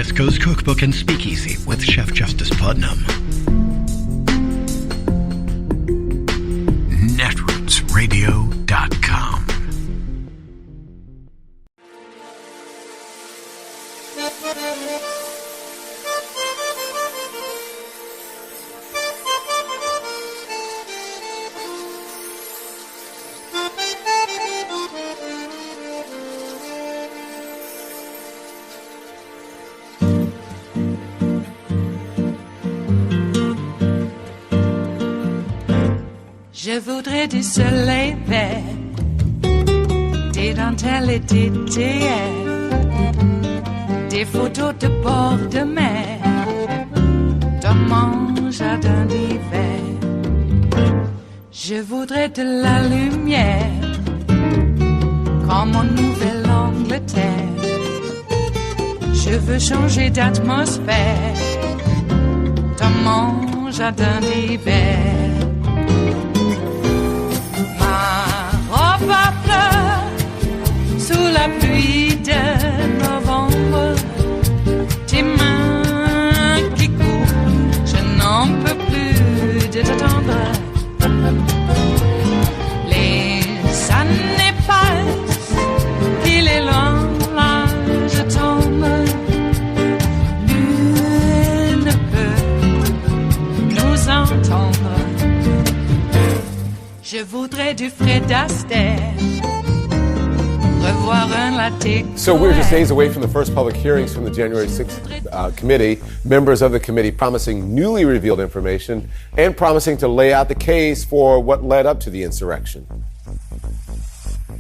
West Coast Cookbook and Speakeasy with Chef Justice Putnam. Netrootsradio.com. Je voudrais du soleil vert, des dentelles et des théières, des photos de bord de mer, dans mon jardin d'hiver. Je voudrais de la lumière, comme en Nouvelle-Angleterre. Je veux changer d'atmosphère, dans mon jardin d'hiver. Ma fleur sous la pluie de novembre, tes mains qui courent, je n'en peux plus de t'attendre. Les années passent, il est loin, là je tombe. Nul ne peut nous entendre. Je voudrais du Fred Astaire, revoir un latte. So we're just days away from the first public hearings from the January 6th committee. Members of the committee promising newly revealed information and promising to lay out the case for what led up to the insurrection.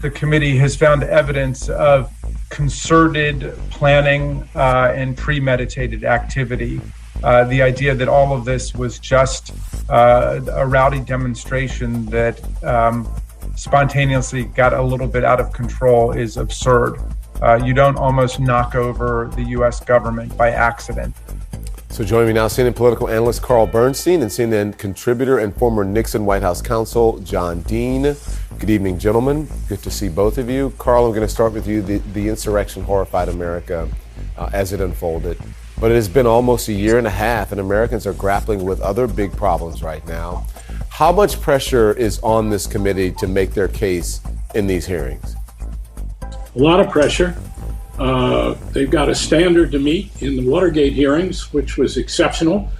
The committee has found evidence of concerted planning and premeditated activity. The idea that all of this was just a rowdy demonstration that spontaneously got a little bit out of control is absurd. You don't almost knock over the U.S. government by accident. So joining me now, CNN political analyst Carl Bernstein and CNN contributor and former Nixon White House counsel John Dean. Good evening, gentlemen. Good to see both of you. Carl, I'm going to start with you. The insurrection horrified America as it unfolded. But it has been almost a year and a half, and Americans are grappling with other big problems right now. How much pressure is on this committee to make their case in these hearings? A lot of pressure. They've got a standard to meet in the Watergate hearings, which was exceptional,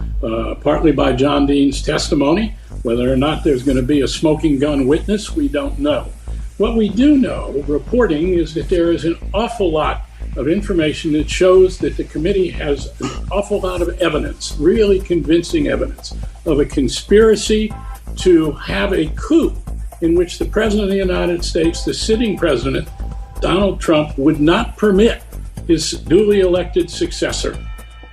partly by John Dean's testimony. Whether or not there's going to be a smoking gun witness, we don't know. What we do know, reporting, is that there is an awful lot of information that shows that the committee has an awful lot of evidence, really convincing evidence, of a conspiracy to have a coup in which the President of the United States, the sitting president, Donald Trump, would not permit his duly elected successor,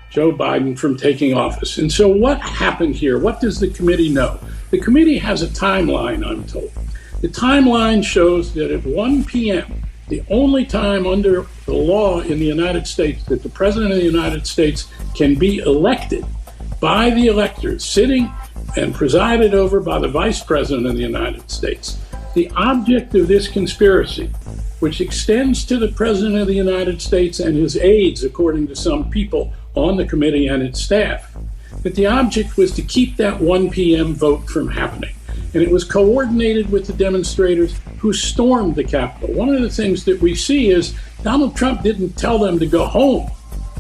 Joe Biden, from taking office. And so what happened here? What does the committee know? The committee has a timeline, I'm told. The timeline shows that at 1 p.m., the only time under the law in the United States that the President of the United States can be elected by the electors, sitting and presided over by the Vice President of the United States. The object of this conspiracy, which extends to the President of the United States and his aides, according to some people on the committee and its staff, that the object was to keep that 1 p.m. vote from happening. And it was coordinated with the demonstrators who stormed the Capitol. One of the things that we see is Donald Trump didn't tell them to go home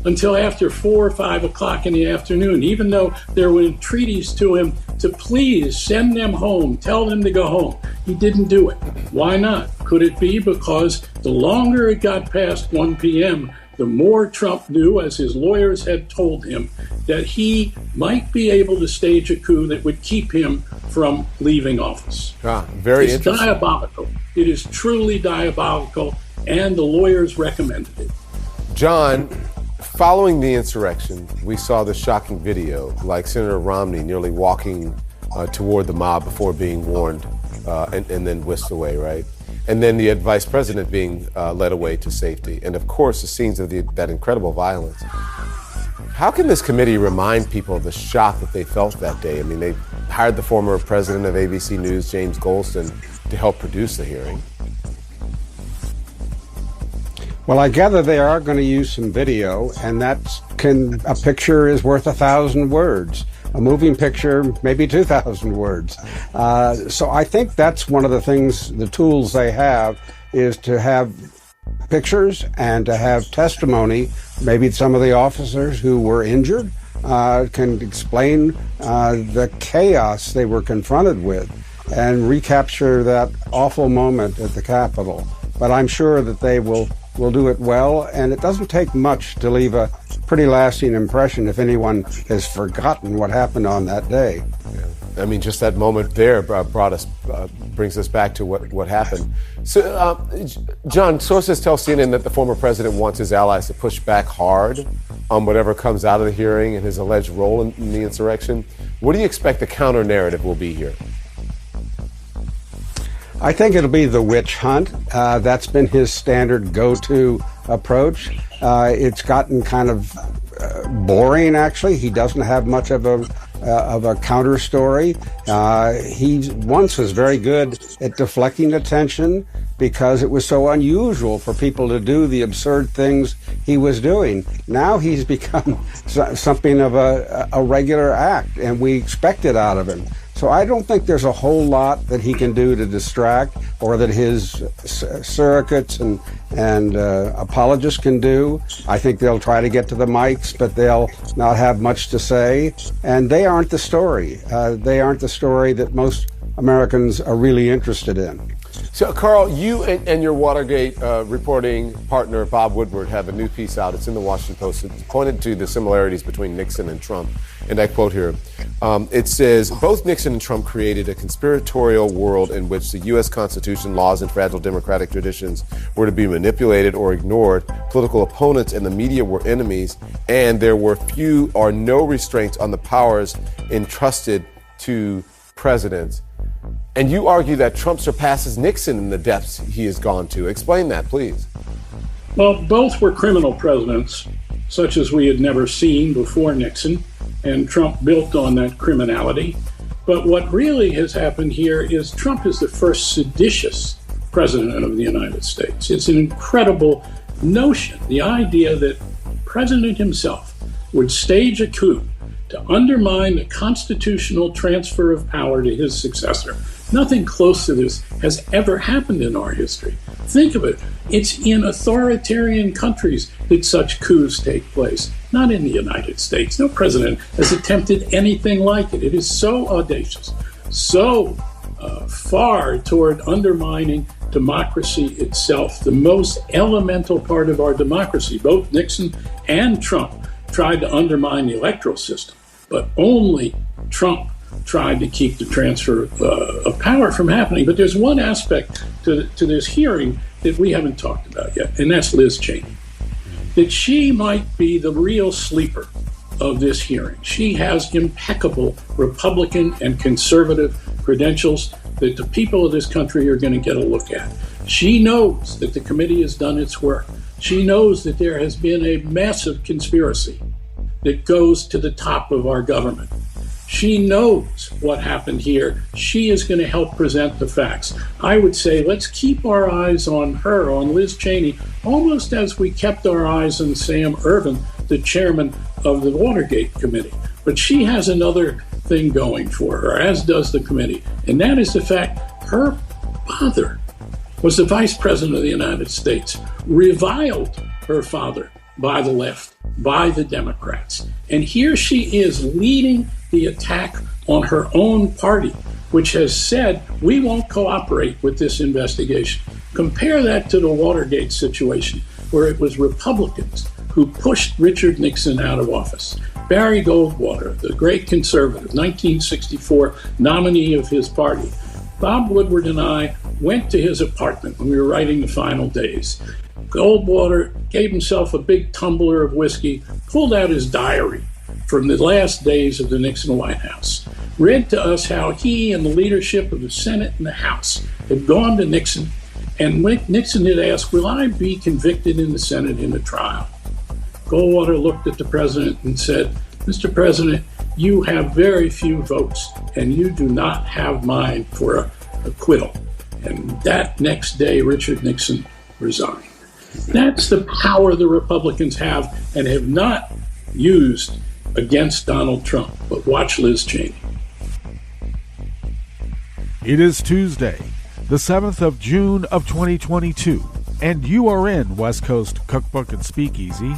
until after 4 or 5 o'clock in the afternoon, even though there were entreaties to him to please send them home, tell them to go home. He didn't do it. Why not? Could it be because the longer it got past 1 p.m., the more Trump knew, as his lawyers had told him, that he might be able to stage a coup that would keep him from leaving office. Very It's interesting. diabolical. It is truly diabolical, and the lawyers recommended it. John, following the insurrection, we saw the shocking video, like Senator Romney nearly walking toward the mob before being warned and then whisked away, right? And then the vice president being led away to safety. And of course, the scenes of that incredible violence. How can this committee remind people of the shock that they felt that day? I mean, they hired the former president of ABC News, James Goldston, to help produce the hearing. Well, I gather they are going to use some video, and that's a picture is worth 1,000 words. A moving picture, maybe 2,000 words. So I think that's one of the things, the tools they have, is to have pictures and to have testimony. Maybe some of the officers who were injured can explain the chaos they were confronted with and recapture that awful moment at the Capitol. But I'm sure that they will do it well, and it doesn't take much to leave a pretty lasting impression if anyone has forgotten what happened on that day. Yeah. I mean, just that moment there brings us back to what happened. So, John, sources tell CNN that the former president wants his allies to push back hard on whatever comes out of the hearing and his alleged role in the insurrection. What do you expect the counter narrative will be here? I think it'll be the witch hunt. That's been his standard go-to approach. It's gotten kind of boring, actually. He doesn't have much of a counter story. He once was very good at deflecting attention because it was so unusual for people to do the absurd things he was doing. Now he's become something of a regular act, and we expect it out of him. So I don't think there's a whole lot that he can do to distract, or that his surrogates and apologists can do. I think they'll try to get to the mics, but they'll not have much to say. And they aren't the story. They aren't the story that most Americans are really interested in. So, Carl, you and your Watergate reporting partner, Bob Woodward, have a new piece out. It's in the Washington Post. It's pointed to the similarities between Nixon and Trump. And I quote here, it says, both Nixon and Trump created a conspiratorial world in which the U.S. Constitution, laws, and fragile democratic traditions were to be manipulated or ignored. Political opponents and the media were enemies, and there were few or no restraints on the powers entrusted to presidents. And you argue that Trump surpasses Nixon in the depths he has gone to. Explain that, please. Well, both were criminal presidents, such as we had never seen before Nixon, and Trump built on that criminality. But what really has happened here is Trump is the first seditious president of the United States. It's an incredible notion, the idea that the president himself would stage a coup to undermine the constitutional transfer of power to his successor. Nothing close to this has ever happened in our history. Think of it. It's in authoritarian countries that such coups take place, not in the United States. No president has attempted anything like it. It is so audacious, so far toward undermining democracy itself, the most elemental part of our democracy. Both Nixon and Trump tried to undermine the electoral system, but only Trump tried to keep the transfer of power from happening. But there's one aspect to this hearing that we haven't talked about yet, and that's Liz Cheney. That she might be the real sleeper of this hearing. She has impeccable Republican and conservative credentials that the people of this country are going to get a look at. She knows that the committee has done its work. She knows that there has been a massive conspiracy that goes to the top of our government. She knows what happened here. She is going to help present the facts. I would say let's keep our eyes on her, on Liz Cheney, almost as we kept our eyes on Sam Ervin, the chairman of the Watergate Committee. But she has another thing going for her, as does the committee, and that is the fact her father was the vice president of the United States, reviled her father by the left, by the Democrats. And here she is leading the attack on her own party, which has said, we won't cooperate with this investigation. Compare that to the Watergate situation, where it was Republicans who pushed Richard Nixon out of office. Barry Goldwater, the great conservative, 1964 nominee of his party. Bob Woodward and I went to his apartment when we were writing the final days. Goldwater gave himself a big tumbler of whiskey, pulled out his diary from the last days of the Nixon White House, read to us how he and the leadership of the Senate and the House had gone to Nixon, and Nixon had asked, will I be convicted in the Senate in a trial? Goldwater looked at the president and said, Mr. President, you have very few votes, and you do not have mine for acquittal. And that next day, Richard Nixon resigned. That's the power the Republicans have and have not used against Donald Trump. But watch Liz Cheney. It is Tuesday, the 7th of June of 2022, and you are in West Coast Cookbook and Speakeasy.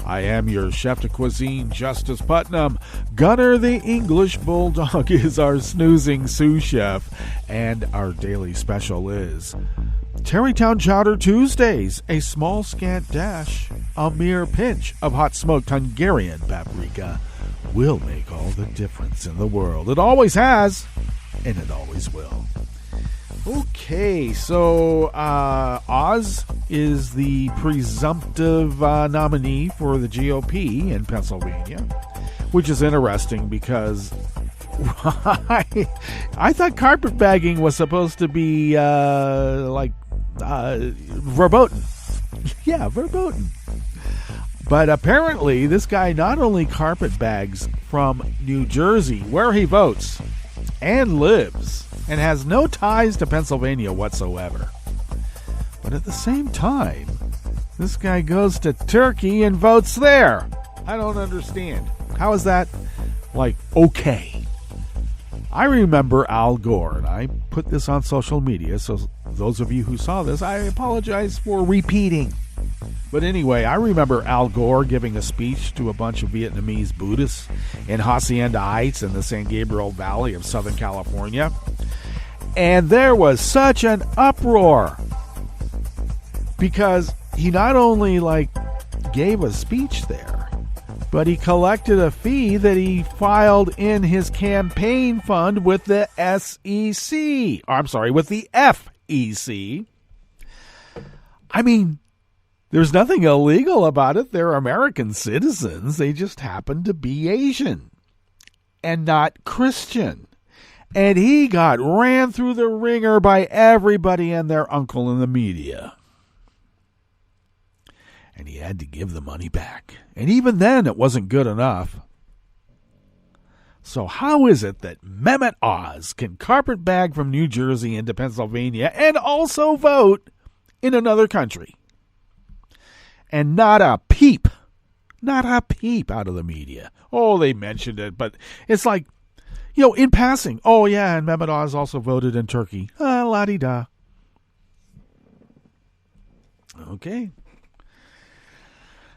I am your chef de cuisine, Justice Putnam. Gunner the English Bulldog is our snoozing sous chef, and our daily special is Tarrytown Chowder Tuesdays, a small scant dash, a mere pinch of hot smoked Hungarian paprika will make all the difference in the world. It always has, and it always will. Okay, so Oz is the presumptive nominee for the GOP in Pennsylvania, which is interesting because I thought carpetbagging was supposed to be verboten. Yeah, verboten. But apparently this guy not only carpetbags from New Jersey, where he votes and lives, and has no ties to Pennsylvania whatsoever. But at the same time, this guy goes to Turkey and votes there. I don't understand. How is that, okay? I remember Al Gore, and I put this on social media, so those of you who saw this, I apologize for repeating. But anyway, I remember Al Gore giving a speech to a bunch of Vietnamese Buddhists in Hacienda Heights in the San Gabriel Valley of Southern California. And there was such an uproar because he not only gave a speech there, but he collected a fee that he filed in his campaign fund with the SEC. I'm sorry, with the FEC. I mean, there's nothing illegal about it. They're American citizens. They just happen to be Asian and not Christian. And he got ran through the ringer by everybody and their uncle in the media. And he had to give the money back. And even then, it wasn't good enough. So how is it that Mehmet Oz can carpetbag from New Jersey into Pennsylvania and also vote in another country? And not a peep out of the media. Oh, they mentioned it, but it's like, in passing. Oh, yeah, and Mehmet Oz also voted in Turkey. La-di-da. Okay.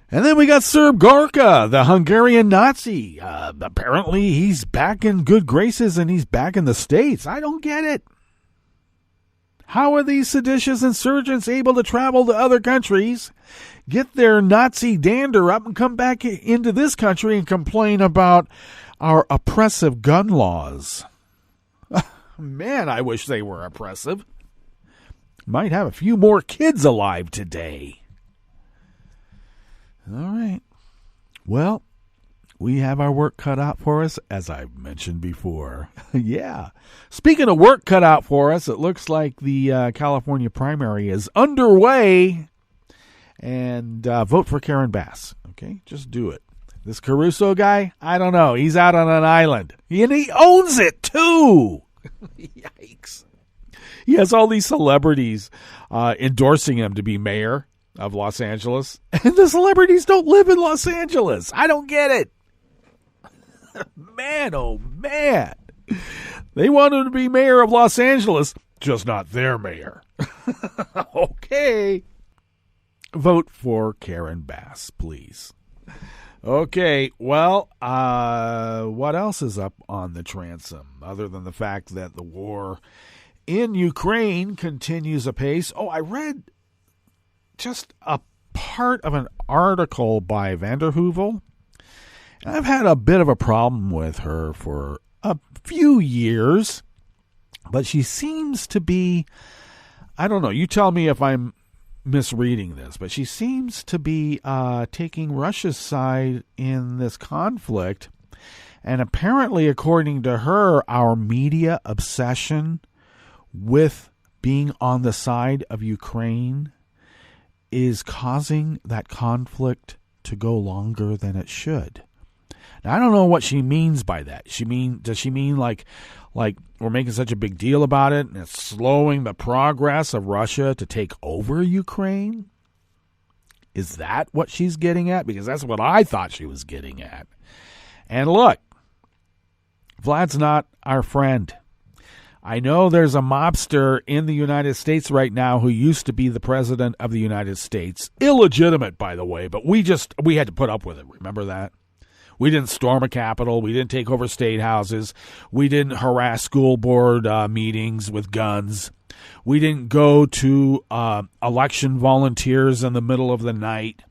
And then we got Serb Gorka, the Hungarian Nazi. Apparently, he's back in good graces and he's back in the States. I don't get it. How are these seditious insurgents able to travel to other countries, get their Nazi dander up, and come back into this country and complain about our oppressive gun laws? Man, I wish they were oppressive. Might have a few more kids alive today. All right. Well, we have our work cut out for us, as I've mentioned before. Yeah. Speaking of work cut out for us, it looks like the California primary is underway. And vote for Karen Bass. Okay? Just do it. This Caruso guy, I don't know. He's out on an island. And he owns it, too. Yikes. He has all these celebrities endorsing him to be mayor of Los Angeles. And the celebrities don't live in Los Angeles. I don't get it. Man, oh, man. They want him to be mayor of Los Angeles, just not their mayor. Okay. Vote for Karen Bass, please. Okay, well, what else is up on the transom other than the fact that the war in Ukraine continues apace? Oh, I read just a part of an article by Vanderhoovel. I've had a bit of a problem with her for a few years, but she seems to be, I don't know, you tell me if I'm misreading this, but she seems to be taking Russia's side in this conflict. And apparently, according to her, our media obsession with being on the side of Ukraine is causing that conflict to go longer than it should. Now, I don't know what she means by that. Does she mean like we're making such a big deal about it and it's slowing the progress of Russia to take over Ukraine? Is that what she's getting at? Because that's what I thought she was getting at. And look, Vlad's not our friend. I know there's a mobster in the United States right now who used to be the president of the United States. Illegitimate, by the way, but we had to put up with it. Remember that? We didn't storm a Capitol. We didn't take over state houses. We didn't harass school board meetings with guns. We didn't go to election volunteers in the middle of the night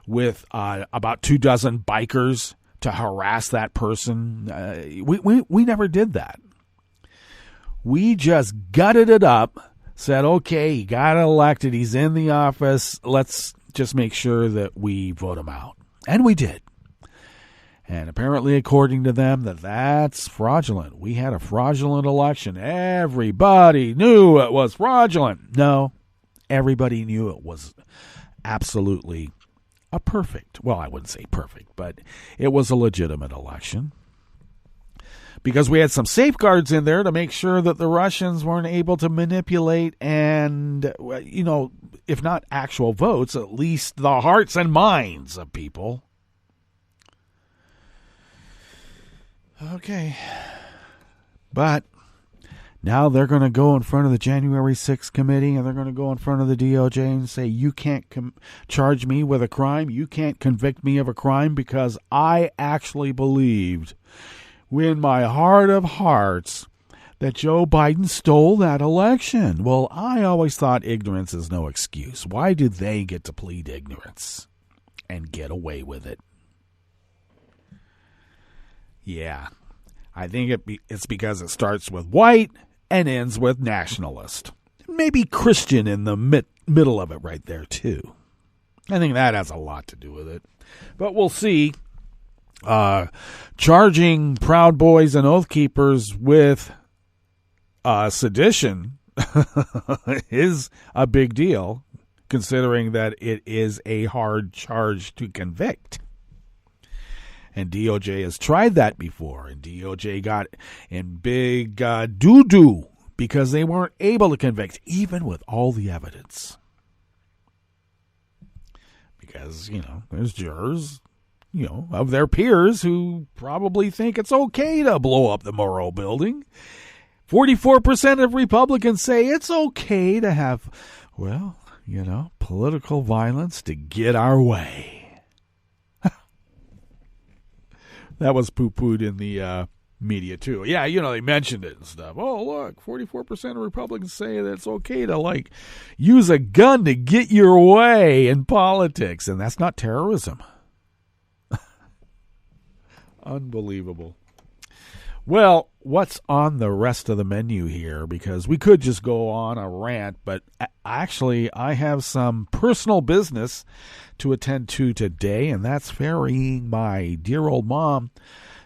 with about 24 bikers to harass that person. We never did that. We just gutted it up, said, okay, he got elected, he's in the office, let's just make sure that we vote him out. And we did. And apparently, according to them, that's fraudulent. We had a fraudulent election. Everybody knew it was fraudulent. No, everybody knew it was absolutely a perfect, well, I wouldn't say perfect, but it was a legitimate election. Because we had some safeguards in there to make sure that the Russians weren't able to manipulate and, you know, if not actual votes, at least the hearts and minds of people. Okay. But now they're going to go in front of the January 6th committee and they're going to go in front of the DOJ and say, you can't charge me with a crime. You can't convict me of a crime because I actually believed in my heart of hearts that Joe Biden stole that election. Well, I always thought ignorance is no excuse. Why do they get to plead ignorance and get away with it? Yeah, I think it's because it starts with white and ends with nationalist. Maybe Christian in the middle of it right there, too. I think that has a lot to do with it. But we'll see. Charging Proud Boys and Oath Keepers with sedition is a big deal, considering that it is a hard charge to convict. And DOJ has tried that before, and DOJ got in big doo-doo because they weren't able to convict, even with all the evidence. Because, you know, there's jurors, you know, of their peers who probably think it's okay to blow up the Murrow building. 44% of Republicans say it's okay to have, well, you know, political violence to get our way. That was poo-pooed in the media, too. Yeah, you know, they mentioned it and stuff. Oh, look, 44% of Republicans say that it's okay to, like, use a gun to get your way in politics. And that's not terrorism. Unbelievable. Well, what's on the rest of the menu here? Because we could just go on a rant, but actually I have some personal business to attend to today, and that's ferrying my dear old mom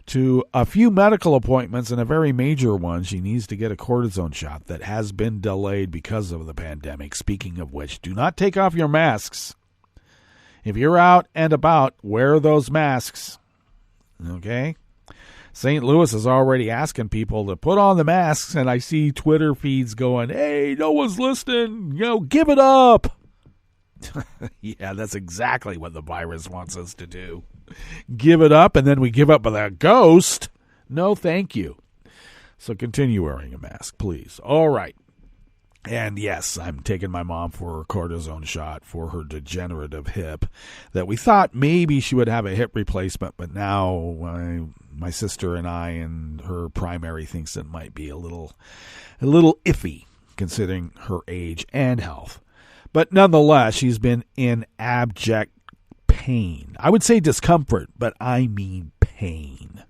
to a few medical appointments and a very major one. She needs to get a cortisone shot that has been delayed because of the pandemic. Speaking of which, do not take off your masks. If you're out and about, wear those masks. Okay? St. Louis is already asking people to put on the masks, and I see Twitter feeds going, hey, no one's listening, you know, give it up. Yeah, that's exactly what the virus wants us to do. Give it up, and then we give up with a ghost. No, thank you. So continue wearing a mask, please. All right. And yes, I'm taking my mom for a cortisone shot for her degenerative hip that we thought maybe she would have a hip replacement, but now my sister and I and her primary thinks it might be a little iffy considering her age and health. But nonetheless, she's been in abject pain. I would say discomfort, but I mean pain.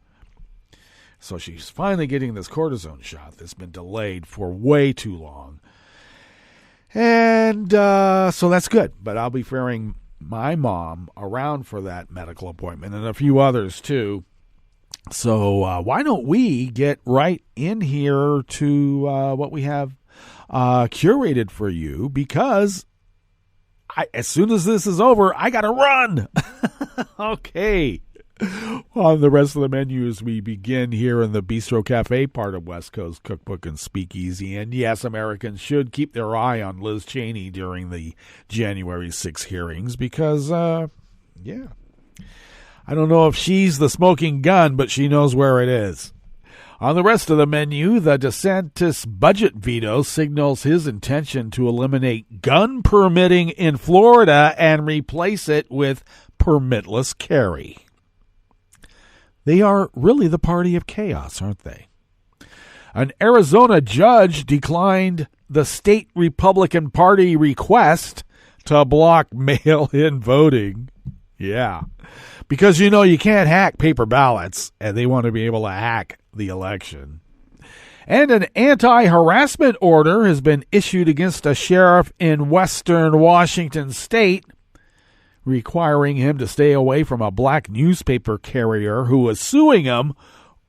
So she's finally getting this cortisone shot that's been delayed for way too long. And so that's good. But I'll be ferrying my mom around for that medical appointment and a few others too. So why don't we get right in here to what we have curated for you, because as soon as this is over, I got to run. Okay. On the rest of the menus, we begin here in the Bistro Cafe part of West Coast Cookbook and Speakeasy. And yes, Americans should keep their eye on Liz Cheney during the January 6 hearings because, I don't know if she's the smoking gun, but she knows where it is. On the rest of the menu, the DeSantis budget veto signals his intention to eliminate gun permitting in Florida and replace it with permitless carry. They are really the party of chaos, aren't they? An Arizona judge declined the state Republican Party request to block mail-in voting. Yeah, because, you can't hack paper ballots, and they want to be able to hack the election. And an anti-harassment order has been issued against a sheriff in western Washington state, requiring him to stay away from a black newspaper carrier who was suing him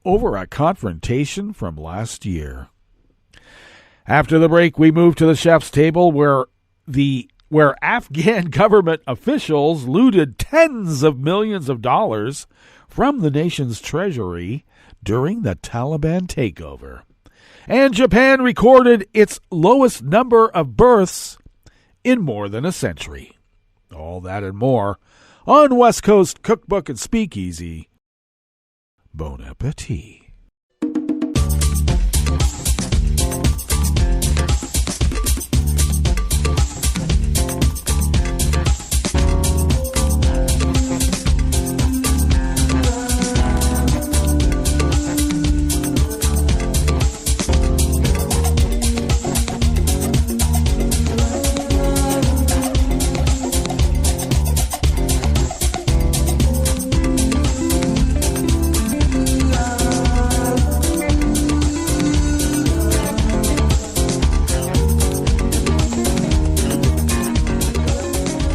over a confrontation from last year. After the break, we move to the chef's table where Afghan government officials looted tens of millions of dollars from the nation's treasury during the Taliban takeover. And Japan recorded its lowest number of births in more than a century. All that and more on West Coast Cookbook and Speakeasy. Bon appetit.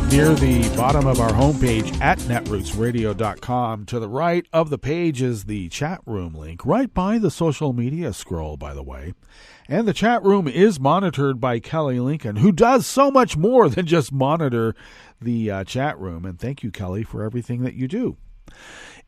Near the bottom of our homepage at netrootsradio.com, to the right of the page is the chat room link, right by the social media scroll, by the way. And the chat room is monitored by Kelly Lincoln, who does so much more than just monitor the chat room. And thank you, Kelly, for everything that you do.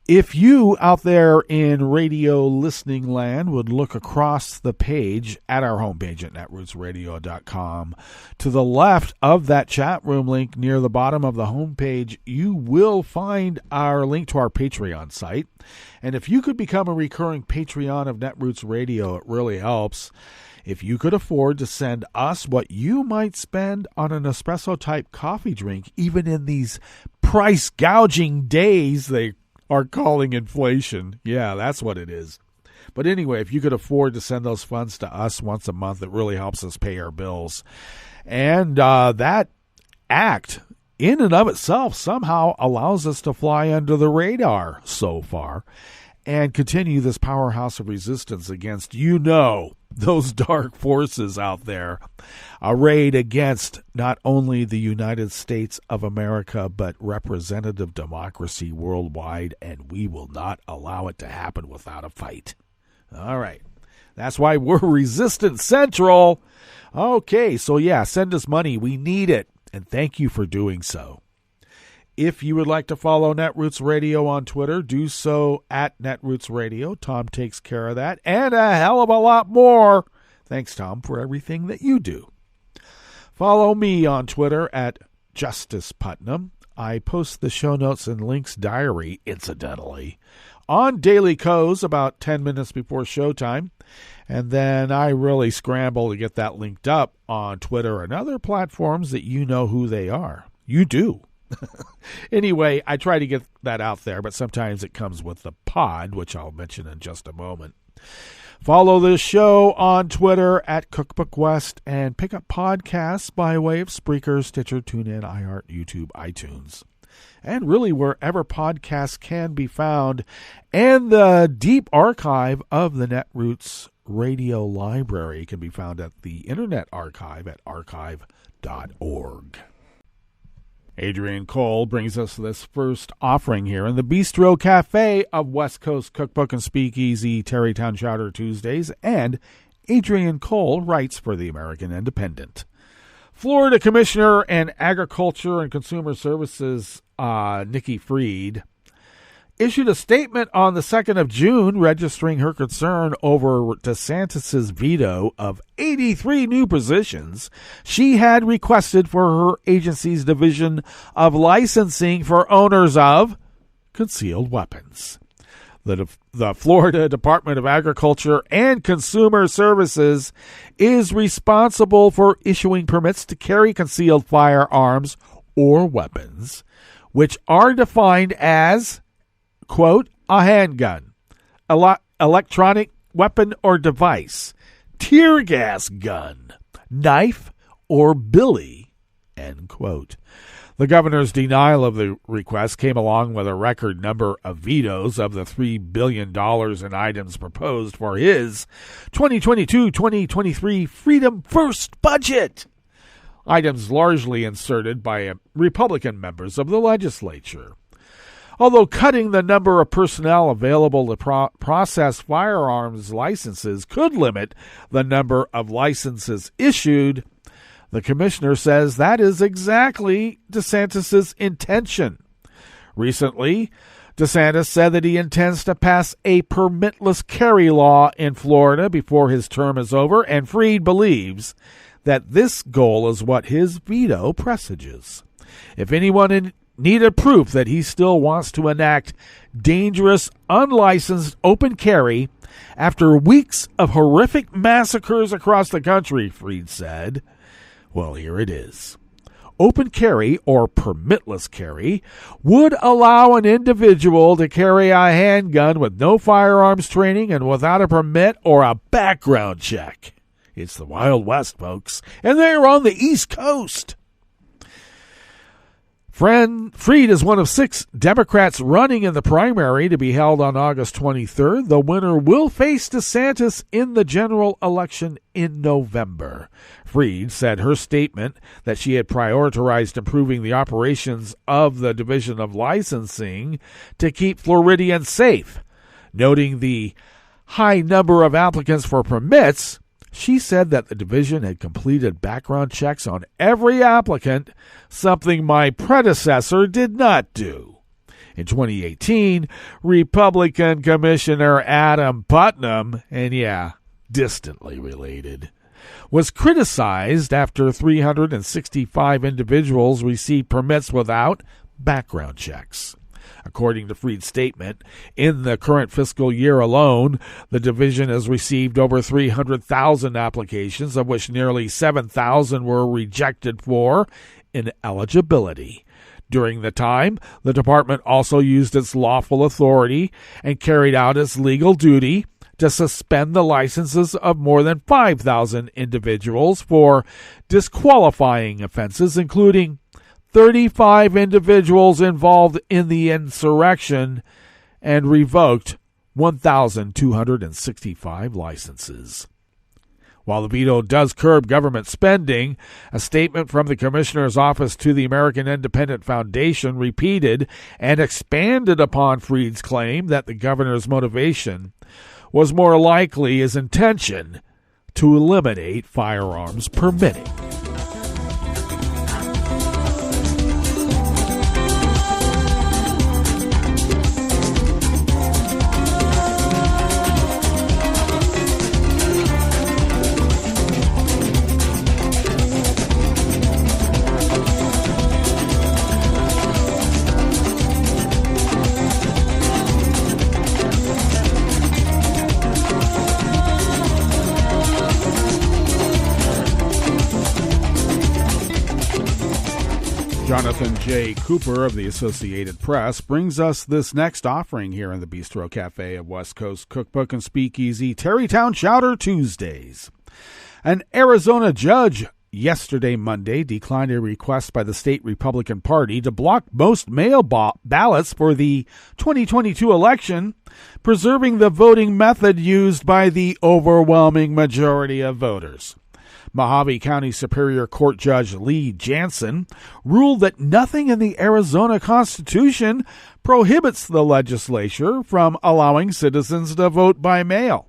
If you out there in radio listening land would look across the page at our homepage at netrootsradio.com, to the left of that chat room link near the bottom of the homepage, you will find our link to our Patreon site. And if you could become a recurring Patreon of Netroots Radio, it really helps. If you could afford to send us what you might spend on an espresso-type coffee drink, even in these price gouging days they are calling inflation. Yeah, that's what it is. But anyway, if you could afford to send those funds to us once a month, it really helps us pay our bills. And that act in and of itself somehow allows us to fly under the radar so far and continue this powerhouse of resistance against, those dark forces out there, arrayed against not only the United States of America, but representative democracy worldwide, and we will not allow it to happen without a fight. All right. That's why we're Resistance Central. Okay, so send us money. We need it, and thank you for doing so. If you would like to follow Netroots Radio on Twitter, do so at Netroots Radio. Tom takes care of that and a hell of a lot more. Thanks, Tom, for everything that you do. Follow me on Twitter at Justice Putnam. I post the show notes and links diary, incidentally, on Daily Co's about 10 minutes before showtime. And then I really scramble to get that linked up on Twitter and other platforms that you know who they are. You do. Anyway, I try to get that out there, but sometimes it comes with the pod, which I'll mention in just a moment. Follow this show on Twitter at Cookbook West and pick up podcasts by way of Spreaker, Stitcher, TuneIn, iHeart, YouTube, iTunes, and really wherever podcasts can be found, and the deep archive of the Netroots Radio Library can be found at the Internet Archive at archive.org. Adrian Cole brings us this first offering here in the Bistro Cafe of West Coast Cookbook and Speakeasy, Tarrytown Chowder Tuesdays, and Adrian Cole writes for the American Independent. Florida Commissioner and Agriculture and Consumer Services Nikki Fried issued a statement on the 2nd of June registering her concern over DeSantis' veto of 83 new positions she had requested for her agency's division of licensing for owners of concealed weapons. The Florida Department of Agriculture and Consumer Services is responsible for issuing permits to carry concealed firearms or weapons, which are defined as, quote, a handgun, electronic weapon or device, tear gas gun, knife, or billy, end quote. The governor's denial of the request came along with a record number of vetoes of the $3 billion in items proposed for his 2022-2023 Freedom First budget, items largely inserted by Republican members of the legislature. Although cutting the number of personnel available to process firearms licenses could limit the number of licenses issued, the commissioner says that is exactly DeSantis' intention. Recently, DeSantis said that he intends to pass a permitless carry law in Florida before his term is over, and Freed believes that this goal is what his veto presages. If anyone needed proof that he still wants to enact dangerous, unlicensed open carry after weeks of horrific massacres across the country, Freed said, well, here it is. Open carry, or permitless carry, would allow an individual to carry a handgun with no firearms training and without a permit or a background check. It's the Wild West, folks, and they're on the East Coast. Freed is one of 6 Democrats running in the primary to be held on August 23rd. The winner will face DeSantis in the general election in November. Freed said her statement that she had prioritized improving the operations of the Division of Licensing to keep Floridians safe. Noting the high number of applicants for permits, she said that the division had completed background checks on every applicant, something my predecessor did not do. In 2018, Republican Commissioner Adam Putnam, and yeah, distantly related, was criticized after 365 individuals received permits without background checks. According to Freed's statement, in the current fiscal year alone, the division has received over 300,000 applications, of which nearly 7,000 were rejected for ineligibility. During the time, the department also used its lawful authority and carried out its legal duty to suspend the licenses of more than 5,000 individuals for disqualifying offenses, including 35 individuals involved in the insurrection, and revoked 1,265 licenses. While the veto does curb government spending, a statement from the Commissioner's Office to the American Independent Foundation repeated and expanded upon Freed's claim that the governor's motivation was more likely his intention to eliminate firearms permitting. Jonathan J. Cooper of the Associated Press brings us this next offering here in the Bistro Cafe of West Coast Cookbook and Speakeasy, Tarrytown Chowder Tuesdays. An Arizona judge yesterday, Monday, declined a request by the state Republican Party to block most mail ballots for the 2022 election, preserving the voting method used by the overwhelming majority of voters. Mojave County Superior Court Judge Lee Jansen ruled that nothing in the Arizona Constitution prohibits the legislature from allowing citizens to vote by mail.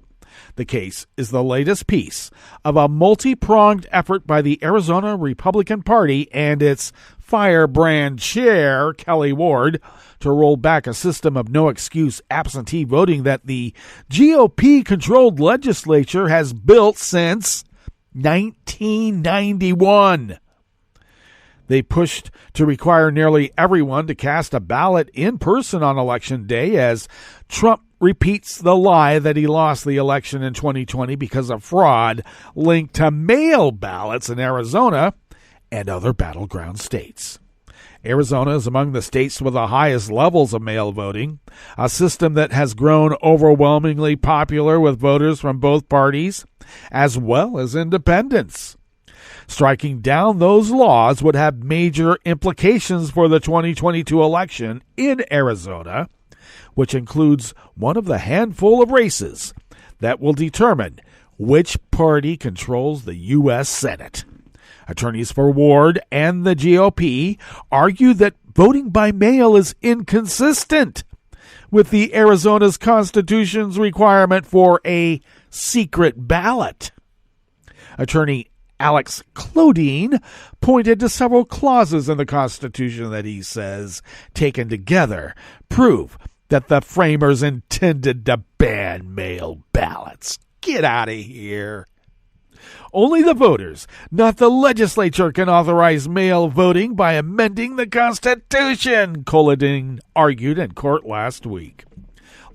The case is the latest piece of a multi-pronged effort by the Arizona Republican Party and its firebrand chair, Kelly Ward, to roll back a system of no-excuse absentee voting that the GOP-controlled legislature has built since 1991. They pushed to require nearly everyone to cast a ballot in person on Election Day as Trump repeats the lie that he lost the election in 2020 because of fraud linked to mail ballots in Arizona and other battleground states. Arizona is among the states with the highest levels of mail voting, a system that has grown overwhelmingly popular with voters from both parties as well as independents. Striking down those laws would have major implications for the 2022 election in Arizona, which includes one of the handful of races that will determine which party controls the U.S. Senate. Attorneys for Ward and the GOP argue that voting by mail is inconsistent with the Arizona's Constitution's requirement for a secret ballot. Attorney Alex Clodine pointed to several clauses in the Constitution that he says, taken together, prove that the framers intended to ban mail ballots. Get out of here. Only the voters, not the legislature, can authorize mail voting by amending the Constitution, Clodine argued in court last week.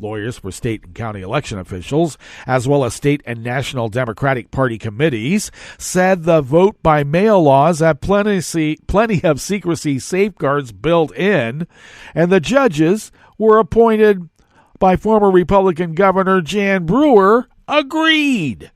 Lawyers for state and county election officials, as well as state and national Democratic Party committees, said the vote-by-mail laws have plenty of secrecy safeguards built in, and the judges were appointed by former Republican Governor Jan Brewer agreed.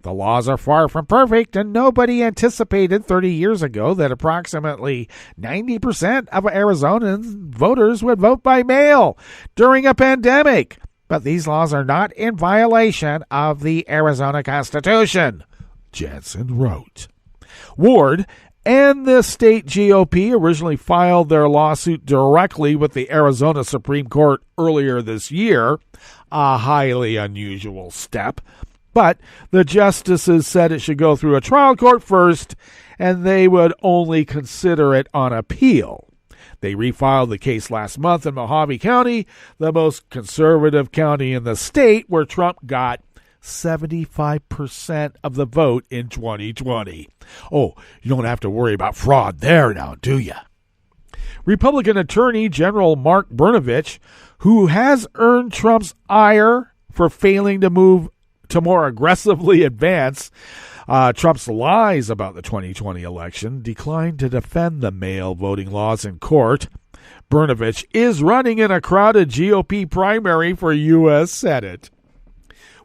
The laws are far from perfect, and nobody anticipated 30 years ago that approximately 90% of Arizonans voters would vote by mail during a pandemic. But these laws are not in violation of the Arizona Constitution, Jansen wrote. Ward and the state GOP originally filed their lawsuit directly with the Arizona Supreme Court earlier this year, a highly unusual step. But the justices said it should go through a trial court first, and they would only consider it on appeal. They refiled the case last month in Mojave County, the most conservative county in the state, where Trump got 75% of the vote in 2020. Oh, you don't have to worry about fraud there now, do you? Republican Attorney General Mark Brnovich, who has earned Trump's ire for failing to move to more aggressively advance Trump's lies about the 2020 election, declined to defend the mail voting laws in court. Brnovich is running in a crowded GOP primary for U.S. Senate.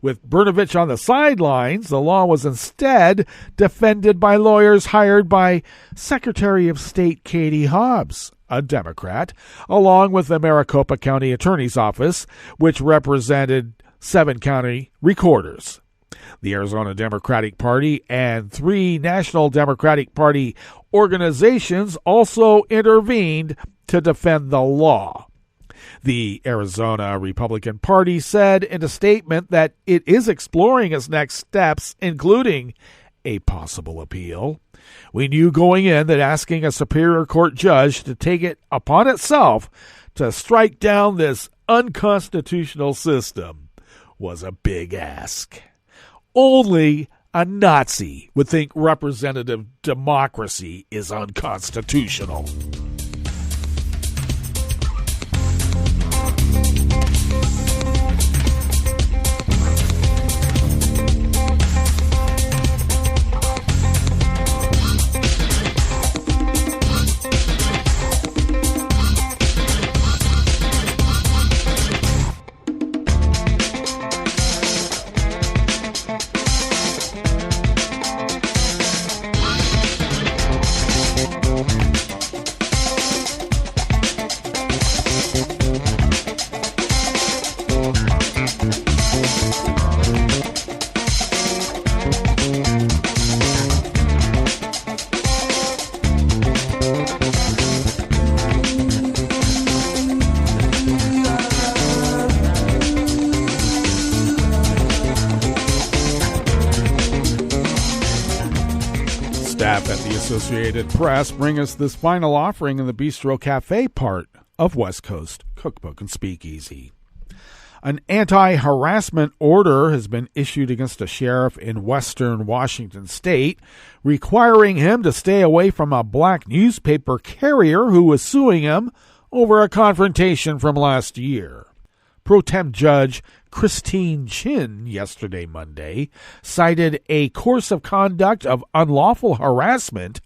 With Brnovich on the sidelines, the law was instead defended by lawyers hired by Secretary of State Katie Hobbs, a Democrat, along with the Maricopa County Attorney's Office, which represented 7 county recorders. The Arizona Democratic Party and 3 National Democratic Party organizations also intervened to defend the law. The Arizona Republican Party said in a statement that it is exploring its next steps, including a possible appeal. We knew going in that asking a Superior Court judge to take it upon itself to strike down this unconstitutional system was a big ask. Only a Nazi would think representative democracy is unconstitutional. Associated Press bring us this final offering in the Bistro Cafe part of West Coast Cookbook and Speakeasy. An anti-harassment order has been issued against a sheriff in western Washington state, requiring him to stay away from a black newspaper carrier who was suing him over a confrontation from last year. Pro Tem Judge Christine Chin, yesterday Monday, cited a course of conduct of unlawful harassment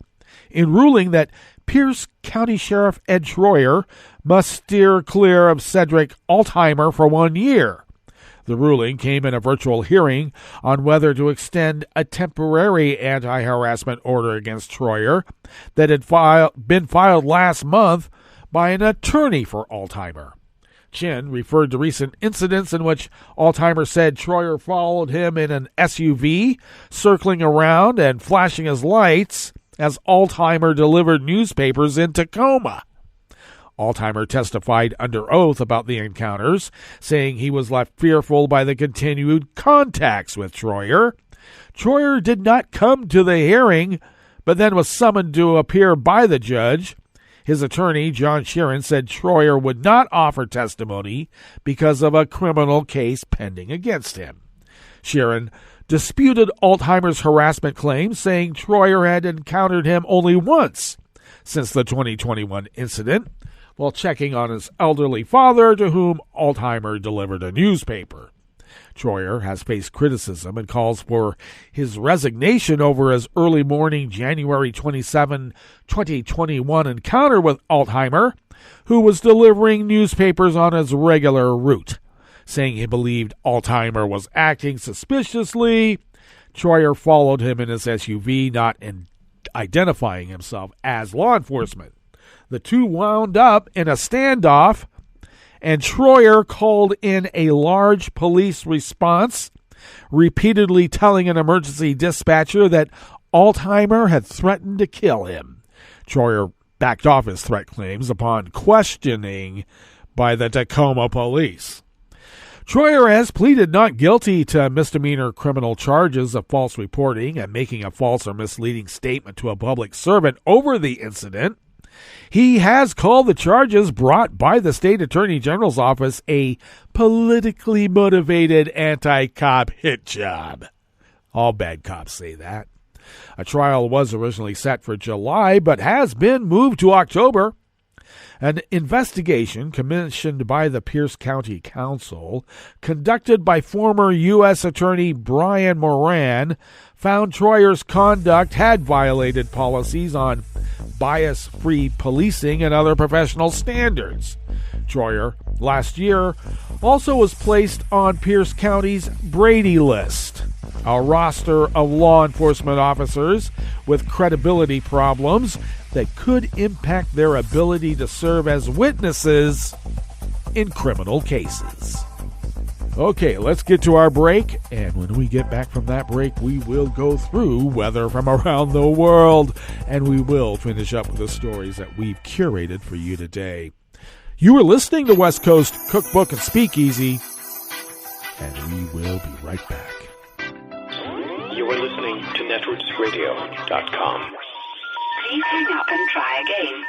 in ruling that Pierce County Sheriff Ed Troyer must steer clear of Cedric Altheimer for 1 year. The ruling came in a virtual hearing on whether to extend a temporary anti-harassment order against Troyer that had been filed last month by an attorney for Altheimer. Chin referred to recent incidents in which Altheimer said Troyer followed him in an SUV, circling around and flashing his lights as Altheimer delivered newspapers in Tacoma. Altheimer testified under oath about the encounters, saying he was left fearful by the continued contacts with Troyer. Troyer did not come to the hearing, but then was summoned to appear by the judge. His attorney, John Sheeran, said Troyer would not offer testimony because of a criminal case pending against him. Sheeran disputed Altheimer's harassment claims, saying Troyer had encountered him only once since the 2021 incident, while checking on his elderly father, to whom Altheimer delivered a newspaper. Troyer has faced criticism and calls for his resignation over his early morning January 27, 2021 encounter with Altheimer, who was delivering newspapers on his regular route. Saying he believed Altheimer was acting suspiciously, Troyer followed him in his SUV, not identifying himself as law enforcement. The two wound up in a standoff, and Troyer called in a large police response, repeatedly telling an emergency dispatcher that Altheimer had threatened to kill him. Troyer backed off his threat claims upon questioning by the Tacoma police. Troyer has pleaded not guilty to misdemeanor criminal charges of false reporting and making a false or misleading statement to a public servant over the incident. He has called the charges brought by the state attorney general's office a politically motivated anti-cop hit job. All bad cops say that. A trial was originally set for July, but has been moved to October. An investigation commissioned by the Pierce County Council, conducted by former U.S. Attorney Brian Moran, found Troyer's conduct had violated policies on bias-free policing and other professional standards. Troyer, last year, also was placed on Pierce County's Brady List, a roster of law enforcement officers with credibility problems that could impact their ability to serve as witnesses in criminal cases. Okay, let's get to our break, and when we get back from that break, we will go through weather from around the world, and we will finish up with the stories that we've curated for you today. You are listening to West Coast Cookbook and Speakeasy, and we will be right back. You are listening to netrootsradio.com. Please hang up and try again.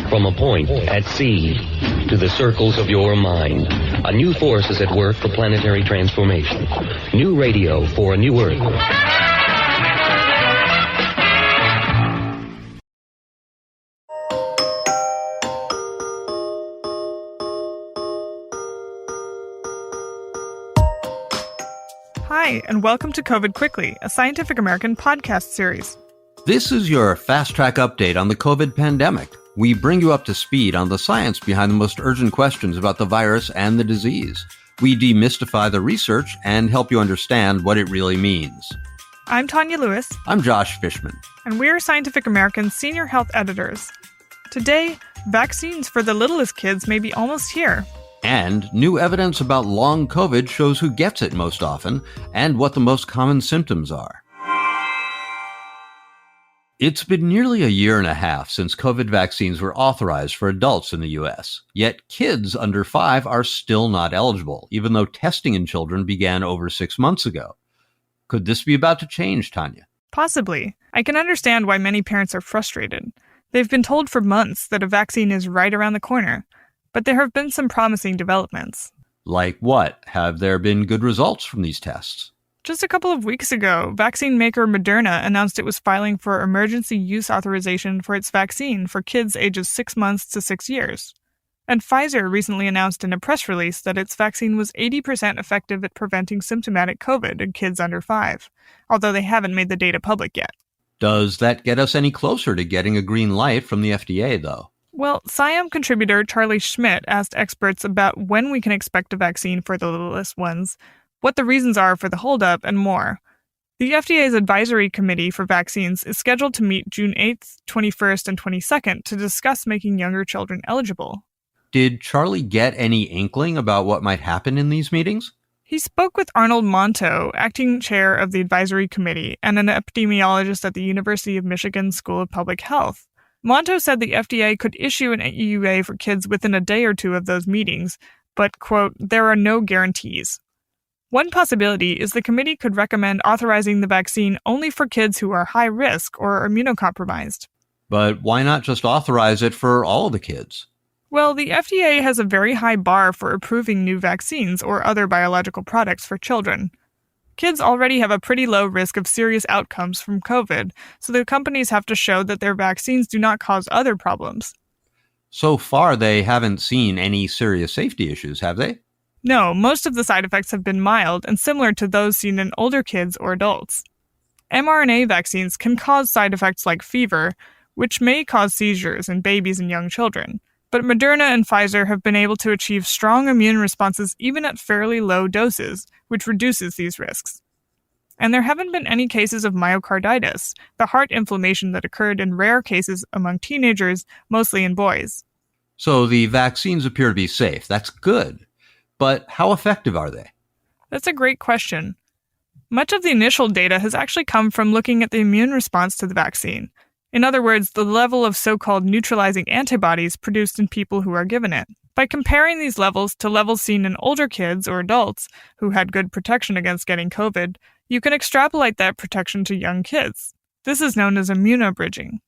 From a point at sea to the circles of your mind, a new force is at work for planetary transformation. New radio for a new Earth. Hi, and welcome to COVID Quickly, a Scientific American podcast series. This is your fast-track update on the COVID pandemic. We bring you up to speed on the science behind the most urgent questions about the virus and the disease. We demystify the research and help you understand what it really means. I'm Tanya Lewis. I'm Josh Fishman. And we're Scientific American's senior health editors. Today, vaccines for the littlest kids may be almost here. And new evidence about long COVID shows who gets it most often and what the most common symptoms are. It's been nearly a year and a half since COVID vaccines were authorized for adults in the U.S., yet kids under 5 are still not eligible, even though testing in children began over 6 months ago. Could this be about to change, Tanya? Possibly. I can understand why many parents are frustrated. They've been told for months that a vaccine is right around the corner, but there have been some promising developments. Like what? Have there been good results from these tests? Just a couple of weeks ago, vaccine maker Moderna announced it was filing for emergency use authorization for its vaccine for kids ages 6 months to 6 years. And Pfizer recently announced in a press release that its vaccine was 80% effective at preventing symptomatic COVID in kids under 5, although they haven't made the data public yet. Does that get us any closer to getting a green light from the FDA, though? Well, SciAm contributor Charlie Schmidt asked experts about when we can expect a vaccine for the littlest ones, what the reasons are for the holdup, and more. The FDA's Advisory Committee for Vaccines is scheduled to meet June 8th, 21st, and 22nd to discuss making younger children eligible. Did Charlie get any inkling about what might happen in these meetings? He spoke with Arnold Monto, acting chair of the Advisory Committee, and an epidemiologist at the University of Michigan School of Public Health. Monto said the FDA could issue an EUA for kids within a day or two of those meetings, but, quote, there are no guarantees. One possibility is the committee could recommend authorizing the vaccine only for kids who are high risk or immunocompromised. But why not just authorize it for all the kids? Well, the FDA has a very high bar for approving new vaccines or other biological products for children. Kids already have a pretty low risk of serious outcomes from COVID, so the companies have to show that their vaccines do not cause other problems. So far, they haven't seen any serious safety issues, have they? No, most of the side effects have been mild and similar to those seen in older kids or adults. mRNA vaccines can cause side effects like fever, which may cause seizures in babies and young children. But Moderna and Pfizer have been able to achieve strong immune responses even at fairly low doses, which reduces these risks. And there haven't been any cases of myocarditis, the heart inflammation that occurred in rare cases among teenagers, mostly in boys. So the vaccines appear to be safe. That's good. But how effective are they? That's a great question. Much of the initial data has actually come from looking at the immune response to the vaccine. In other words, the level of so-called neutralizing antibodies produced in people who are given it. By comparing these levels to levels seen in older kids or adults who had good protection against getting COVID, you can extrapolate that protection to young kids. This is known as immunobridging.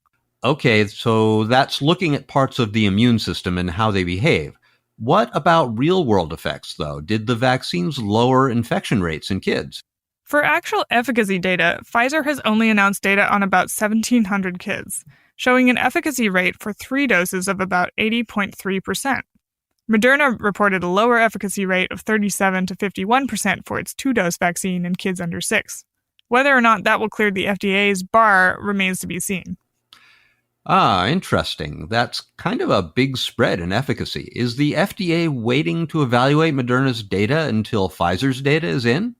Okay, so that's looking at parts of the immune system and how they behave. What about real-world effects, though? Did the vaccines lower infection rates in kids? For actual efficacy data, Pfizer has only announced data on about 1,700 kids, showing an efficacy rate for 3 doses of about 80.3%. Moderna reported a lower efficacy rate of 37 to 51% for its 2-dose vaccine in kids under 6. Whether or not that will clear the FDA's bar remains to be seen. Ah, interesting. That's kind of a big spread in efficacy. Is the FDA waiting to evaluate Moderna's data until Pfizer's data is in?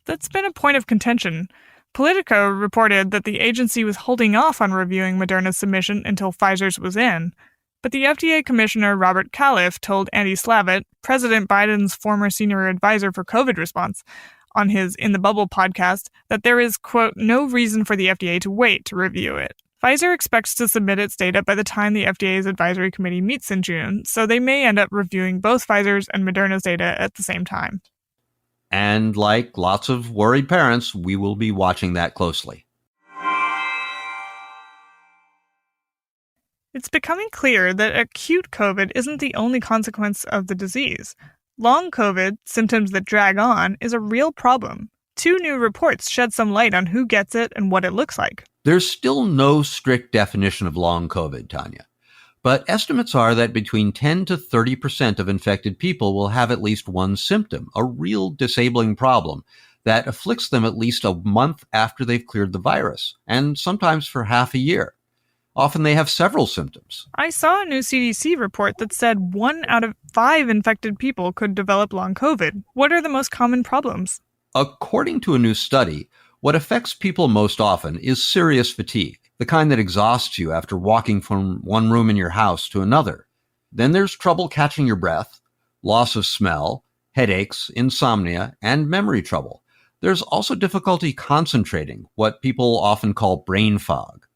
That's been a point of contention. Politico reported that the agency was holding off on reviewing Moderna's submission until Pfizer's was in, but the FDA Commissioner Robert Califf told Andy Slavitt, President Biden's former senior advisor for COVID response, on his In the Bubble podcast, that there is, quote, no reason for the FDA to wait to review it. Pfizer expects to submit its data by the time the FDA's advisory committee meets in June, so they may end up reviewing both Pfizer's and Moderna's data at the same time. And like lots of worried parents, we will be watching that closely. It's becoming clear that acute COVID isn't the only consequence of the disease. Long COVID, symptoms that drag on, is a real problem. 2 new reports shed some light on who gets it and what it looks like. There's still no strict definition of long COVID, Tanya. But estimates are that between 10 to 30% of infected people will have at least one symptom, a real disabling problem that afflicts them at least a month after they've cleared the virus, and sometimes for half a year. Often they have several symptoms. I saw a new CDC report that said 1 out of 5 infected people could develop long COVID. What are the most common problems? According to a new study, what affects people most often is serious fatigue, the kind that exhausts you after walking from one room in your house to another. Then there's trouble catching your breath, loss of smell, headaches, insomnia, and memory trouble. There's also difficulty concentrating, what people often call brain fog.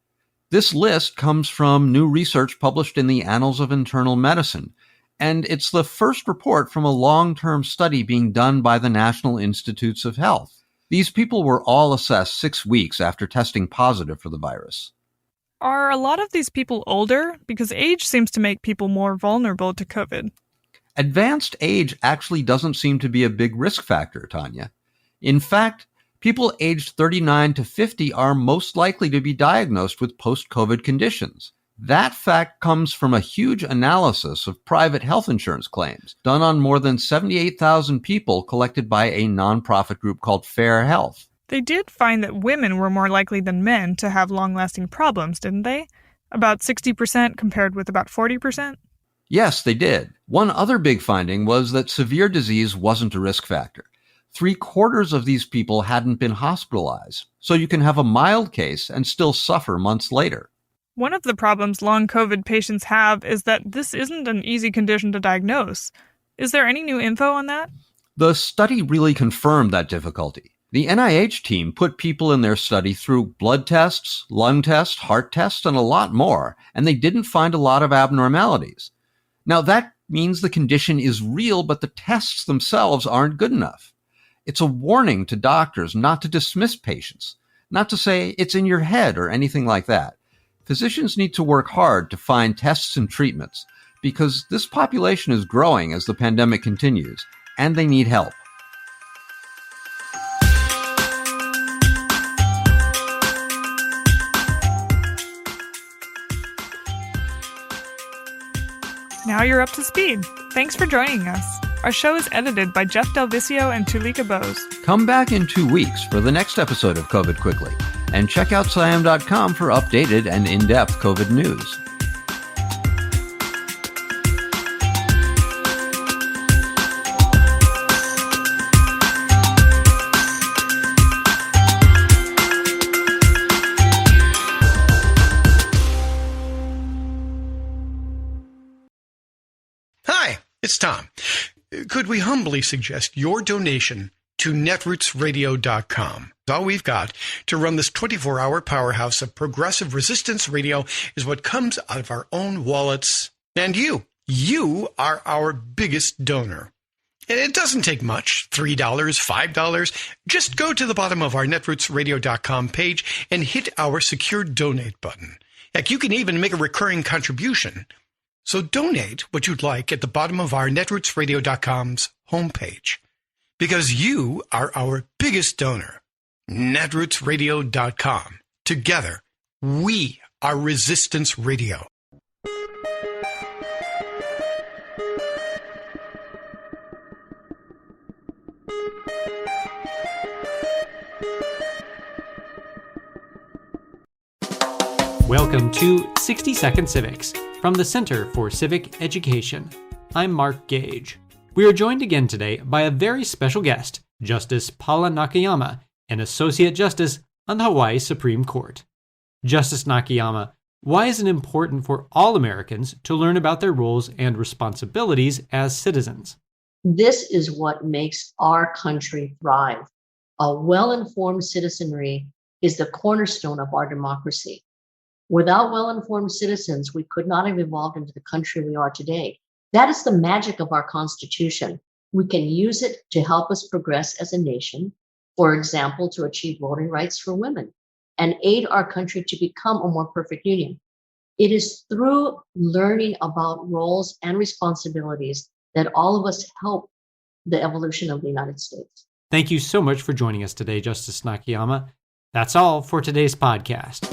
This list comes from new research published in the Annals of Internal Medicine, and it's the first report from a long-term study being done by the National Institutes of Health. These people were all assessed 6 weeks after testing positive for the virus. Are a lot of these people older? Because age seems to make people more vulnerable to COVID. Advanced age actually doesn't seem to be a big risk factor, Tanya. In fact, people aged 39 to 50 are most likely to be diagnosed with post-COVID conditions. That fact comes from a huge analysis of private health insurance claims done on more than 78,000 people collected by a nonprofit group called Fair Health. They did find that women were more likely than men to have long-lasting problems, didn't they? About 60% compared with about 40%? Yes, they did. One other big finding was that severe disease wasn't a risk factor. 3/4 of these people hadn't been hospitalized, so you can have a mild case and still suffer months later. One of the problems long COVID patients have is that this isn't an easy condition to diagnose. Is there any new info on that? The study really confirmed that difficulty. The NIH team put people in their study through blood tests, lung tests, heart tests, and a lot more, and they didn't find a lot of abnormalities. Now, that means the condition is real, but the tests themselves aren't good enough. It's a warning to doctors not to dismiss patients, not to say it's in your head or anything like that. Physicians need to work hard to find tests and treatments because this population is growing as the pandemic continues, and they need help. Now you're up to speed. Thanks for joining us. Our show is edited by Jeff Del Vicio and Tulika Bose. Come back in 2 weeks for the next episode of COVID Quickly, and check out SciAm.com for updated and in-depth COVID news. Hi, it's Tom. Could we humbly suggest your donation to netrootsradio.com? All we've got to run this 24-hour powerhouse of progressive resistance radio is what comes out of our own wallets. And you are our biggest donor. And it doesn't take much, $3, $5. Just go to the bottom of our netrootsradio.com page and hit our secure donate button. Heck, you can even make a recurring contribution. So donate what you'd like at the bottom of our netrootsradio.com's homepage. Because you are our biggest donor. netrootsradio.com. Together, we are Resistance Radio. Welcome to 60 Second Civics from the Center for Civic Education. I'm Mark Gage. We are joined again today by a very special guest, Justice Paula Nakayama, an Associate Justice on the Hawaii Supreme Court. Justice Nakayama, why is it important for all Americans to learn about their roles and responsibilities as citizens? This is what makes our country thrive. A well-informed citizenry is the cornerstone of our democracy. Without well-informed citizens, we could not have evolved into the country we are today. That is the magic of our Constitution. We can use it to help us progress as a nation, for example, to achieve voting rights for women and aid our country to become a more perfect union. It is through learning about roles and responsibilities that all of us help the evolution of the United States. Thank you so much for joining us today, Justice Nakayama. That's all for today's podcast.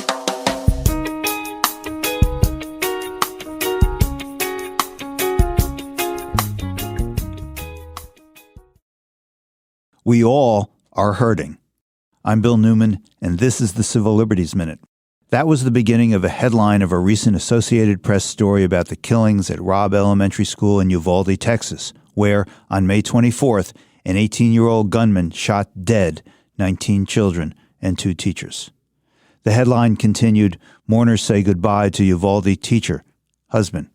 We all are hurting. I'm Bill Newman, and this is the Civil Liberties Minute. That was the beginning of a headline of a recent Associated Press story about the killings at Robb Elementary School in Uvalde, Texas, where, on May 24th, an 18-year-old gunman shot dead 19 children and 2 teachers. The headline continued, "Mourners say goodbye to Uvalde teacher, husband."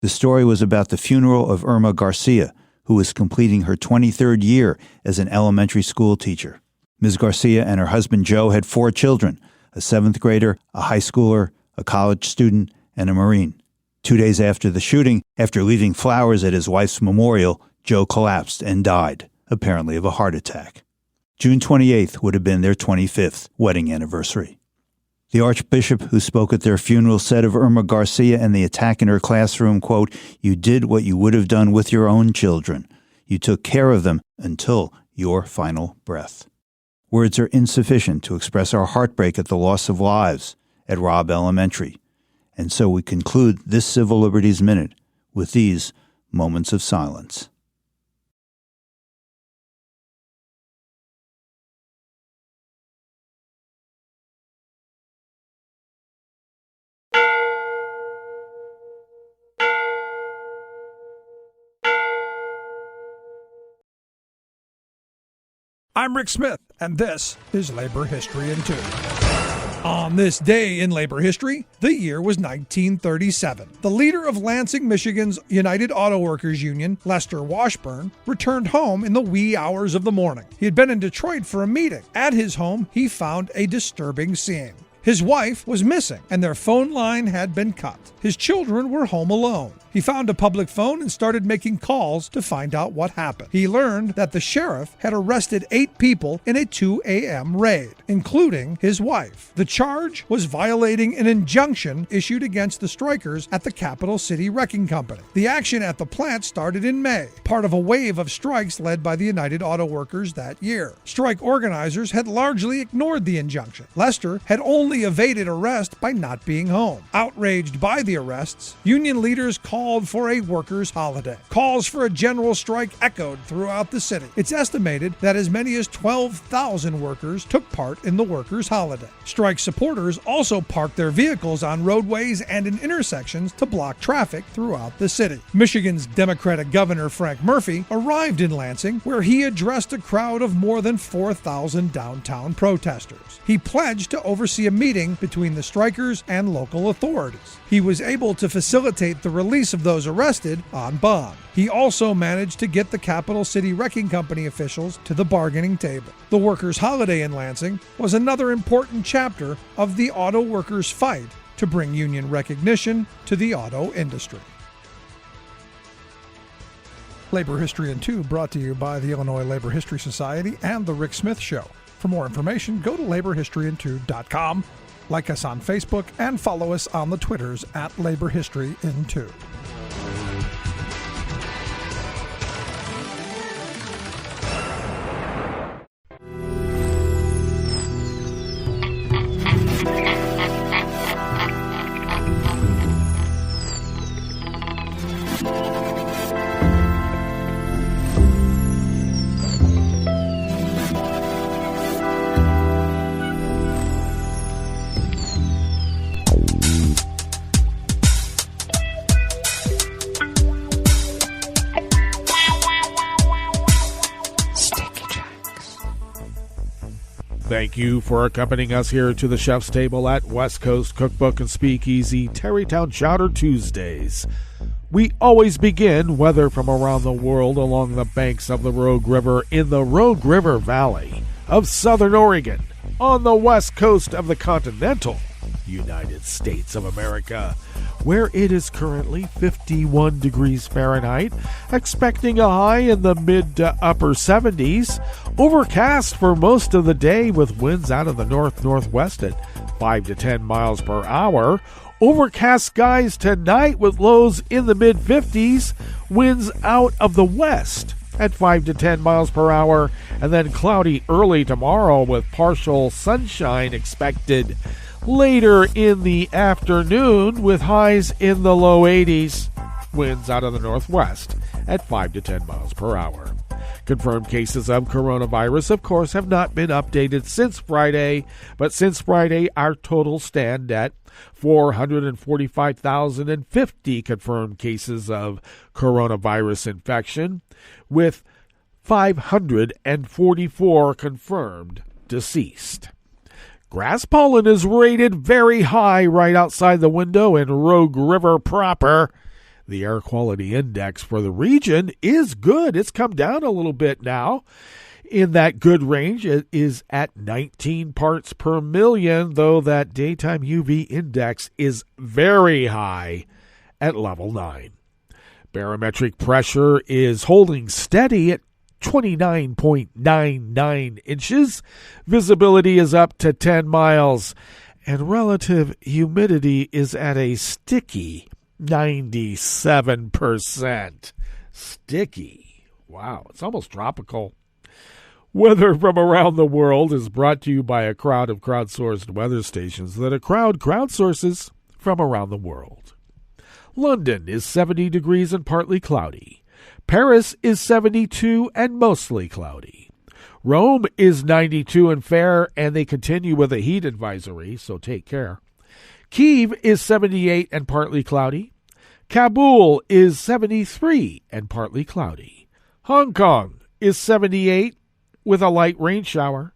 The story was about the funeral of Irma Garcia, who was completing her 23rd year as an elementary school teacher. Ms. Garcia and her husband Joe had 4 children, a 7th grader, a high schooler, a college student, and a Marine. 2 days after the shooting, after leaving flowers at his wife's memorial, Joe collapsed and died, apparently of a heart attack. June 28th would have been their 25th wedding anniversary. The Archbishop who spoke at their funeral said of Irma Garcia and the attack in her classroom, quote, "You did what you would have done with your own children. You took care of them until your final breath." Words are insufficient to express our heartbreak at the loss of lives at Robb Elementary. And so we conclude this Civil Liberties Minute with these moments of silence. I'm Rick Smith, and this is Labor History in 2. On this day in labor history, the year was 1937. The leader of Lansing, Michigan's United Auto Workers Union, Lester Washburn, returned home in the wee hours of the morning. He had been in Detroit for a meeting. At his home, he found a disturbing scene. His wife was missing, and their phone line had been cut. His children were home alone. He found a public phone and started making calls to find out what happened. He learned that the sheriff had arrested 8 people in a 2 a.m. raid, including his wife. The charge was violating an injunction issued against the strikers at the Capital City Wrecking Company. The action at the plant started in May, part of a wave of strikes led by the United Auto Workers that year. Strike organizers had largely ignored the injunction. Lester had only evaded arrest by not being home. Outraged by the arrests, union leaders called for a workers' holiday. Calls for a general strike echoed throughout the city. It's estimated that as many as 12,000 workers took part in the workers' holiday. Strike supporters also parked their vehicles on roadways and in intersections to block traffic throughout the city. Michigan's Democratic Governor Frank Murphy arrived in Lansing, where he addressed a crowd of more than 4,000 downtown protesters. He pledged to oversee a meeting between the strikers and local authorities. He was able to facilitate the release of those arrested on bond. He also managed to get the Capital City Wrecking Company officials to the bargaining table. The workers' holiday in Lansing was another important chapter of the auto workers' fight to bring union recognition to the auto industry. Labor History in 2 brought to you by the Illinois Labor History Society and The Rick Smith Show. For more information, go to laborhistoryin2.com. Like us on Facebook and follow us on the Twitters at Labor History in 2. Thank you for accompanying us here to the chef's table at West Coast Cookbook and Speakeasy Tarrytown Chowder Tuesdays. We always begin weather from around the world along the banks of the Rogue River in the Rogue River Valley of Southern Oregon on the west coast of the continental United States of America, where it is currently 51 degrees Fahrenheit, expecting a high in the mid to upper 70s, overcast for most of the day with winds out of the north-northwest at 5 to 10 miles per hour, overcast skies tonight with lows in the mid-50s, winds out of the west at 5 to 10 miles per hour, and then cloudy early tomorrow with partial sunshine expected later in the afternoon with highs in the low 80s, winds out of the northwest at 5 to 10 miles per hour. Confirmed cases of coronavirus, of course, have not been updated since Friday, but since Friday, our totals stand at 445,050 confirmed cases of coronavirus infection, with 544 confirmed deceased. Grass pollen is rated very high right outside the window in Rogue River proper. The air quality index for the region is good. It's come down a little bit now. In that good range, it is at 19 parts per million, though that daytime UV index is very high at level 9. Barometric pressure is holding steady at 29.99 inches. Visibility is up to 10 miles. And relative humidity is at a sticky 97%. Sticky. Wow, it's almost tropical. Weather from around the world is brought to you by a crowd of crowdsourced weather stations that a crowd crowdsources from around the world. London is 70 degrees and partly cloudy. Paris is 72 and mostly cloudy. Rome is 92 and fair, and they continue with a heat advisory, so take care. Kyiv is 78 and partly cloudy. Kabul is 73 and partly cloudy. Hong Kong is 78 with a light rain shower.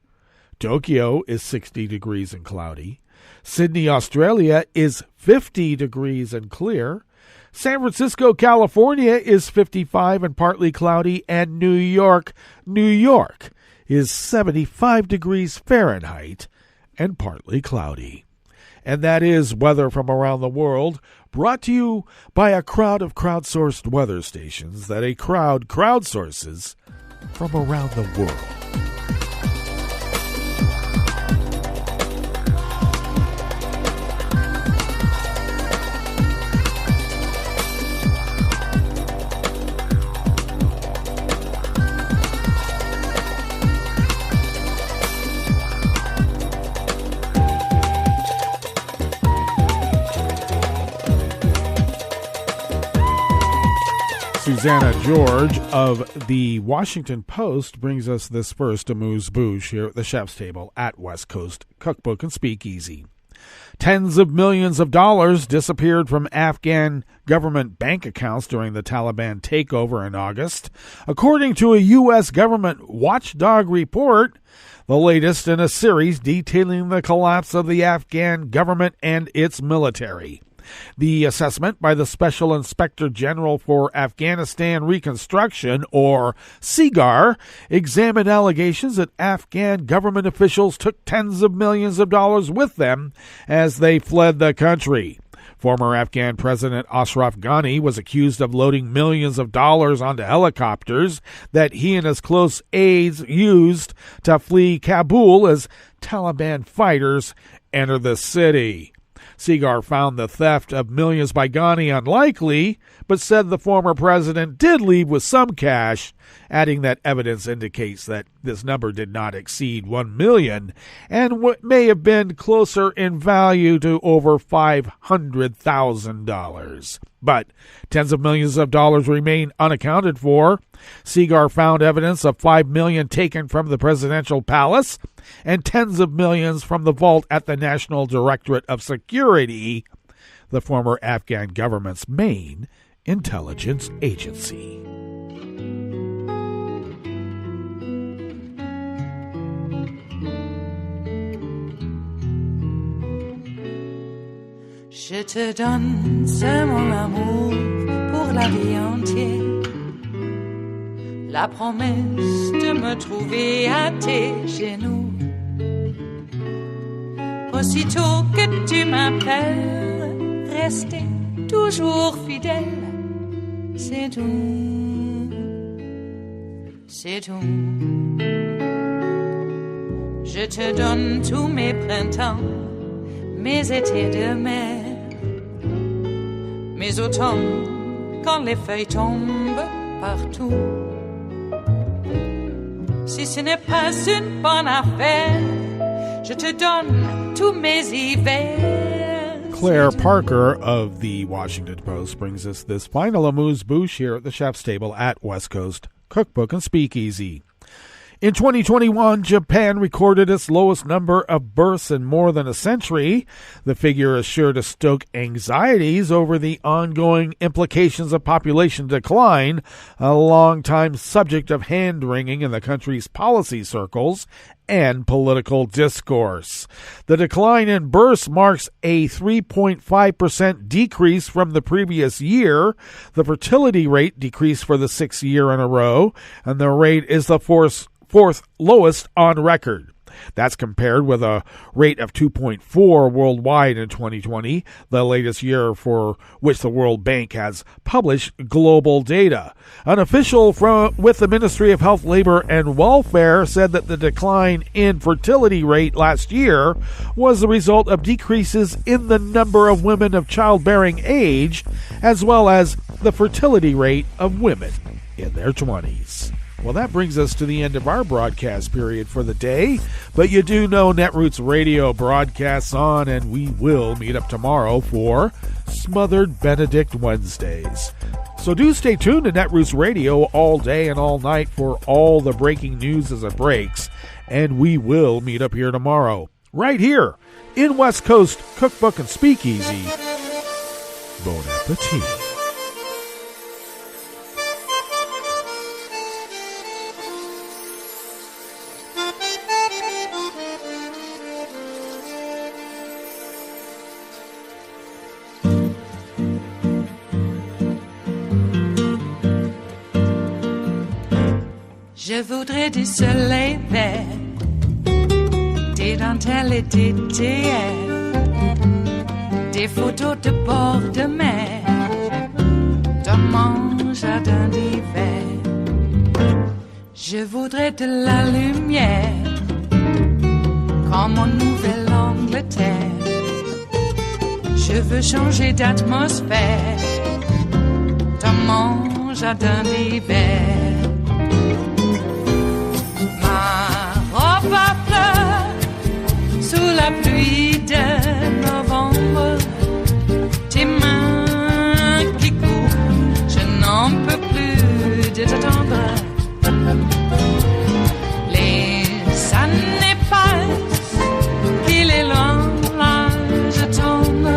Tokyo is 60 degrees and cloudy. Sydney, Australia is 50 degrees and clear. San Francisco, California is 55 and partly cloudy. And New York is 75 degrees Fahrenheit and partly cloudy. And that is weather from around the world, brought to you by a crowd of crowdsourced weather stations that a crowd crowdsources from around the world. Susanna George of the Washington Post brings us this first amuse-bouche here at the chef's table at West Coast Cookbook and Speakeasy. Tens of millions of dollars disappeared from Afghan government bank accounts during the Taliban takeover in August, according to a U.S. government watchdog report, the latest in a series detailing the collapse of the Afghan government and its military. The assessment by the Special Inspector General for Afghanistan Reconstruction, or SIGAR, examined allegations that Afghan government officials took tens of millions of dollars with them as they fled the country. Former Afghan President Ashraf Ghani was accused of loading millions of dollars onto helicopters that he and his close aides used to flee Kabul as Taliban fighters entered the city. Segar found the theft of millions by Ghani unlikely, but said the former president did leave with some cash, adding that evidence indicates that this number did not exceed $1 million and what may have been closer in value to over $500,000. But tens of millions of dollars remain unaccounted for. Segar found evidence of $5 million taken from the presidential palace and tens of millions from the vault at the National Directorate of Security, the former Afghan government's main intelligence agency. Je te donne c'est mon amour pour la vie entière. La promesse de me trouver à tes genoux. Aussitôt que tu m'appelles, rester toujours fidèle. C'est tout, c'est tout. Je te donne tous mes printemps, mes étés de mer. Mes automnes, quand les feuilles tombent partout. Si ce n'est pas une bonne affaire, je te donne tous mes hivers. Claire Parker of the Washington Post brings us this final amuse-bouche here at the chef's table at West Coast Cookbook and Speakeasy. In 2021, Japan recorded its lowest number of births in more than a century. The figure is sure to stoke anxieties over the ongoing implications of population decline, a longtime subject of hand-wringing in the country's policy circles and political discourse. The decline in births marks a 3.5% decrease from the previous year. The fertility rate decreased for the 6th year in a row, and the rate is the fourth lowest on record. That's compared with a rate of 2.4 worldwide in 2020, the latest year for which the World Bank has published global data. An official with the Ministry of Health, Labor, and Welfare said that the decline in fertility rate last year was the result of decreases in the number of women of childbearing age, as well as the fertility rate of women in their 20s. Well, that brings us to the end of our broadcast period for the day, but you do know Netroots Radio broadcasts on, and we will meet up tomorrow for Smothered Benedict Wednesdays. So do stay tuned to Netroots Radio all day and all night for all the breaking news as it breaks, and we will meet up here tomorrow, right here in West Coast Cookbook and Speakeasy. Bon appetit. Je voudrais du soleil vert, des dentelles et des théères, des photos de bord de mer, dans mon jardin d'hiver. Je voudrais de la lumière, comme en Nouvelle-Angleterre. Je veux changer d'atmosphère, dans mon jardin d'hiver. Robe à fleurs, sous la pluie de novembre, tes mains qui courent, je n'en peux plus de t'attendre. Les années passent, qu'il est loin, là je tombe.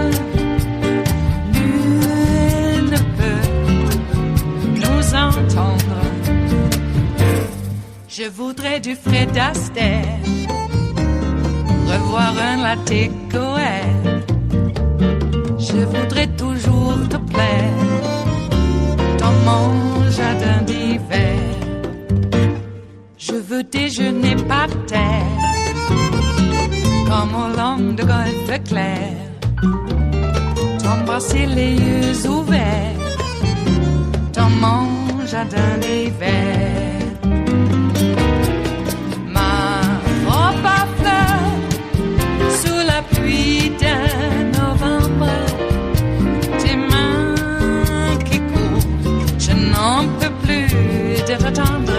Nul ne peut nous entendre. Je voudrais du Fred Astaire, revoir un latte Goël. Je voudrais toujours te plaire dans mon jardin d'hiver. Je veux déjeuner par terre, comme au long de golfe clair, t'embrasser les yeux ouverts dans mon jardin d'hiver. Pluie de novembre, tes mains qui courent, je n'en peux plus de t'attendre.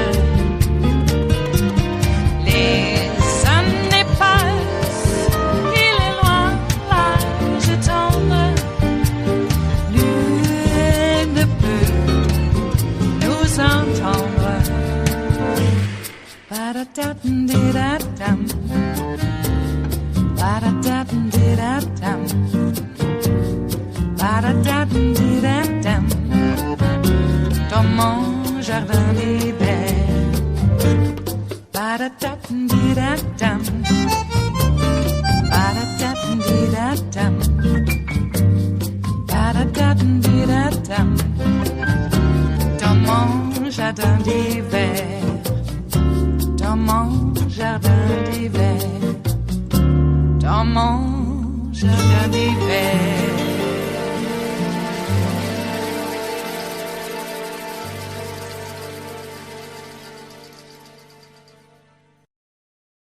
Les années passent, il est loin, là je tombe. Nul ne peut nous entendre. Ba-da-da-dum-di-da-dum. Ba-da-da-dum-di-da-dum. Ba-da-da-dum-di-da-dum. Dans mon jardin d'hiver. Ba-da-da-dum-di-da-dum. Ba-da-da-dum-di-da-dum. Ba-da-da-dum-di-da-dum. Dans mon jardin d'hiver. Dans mon jardin d'hiver. Dans mon jardin d'hiver.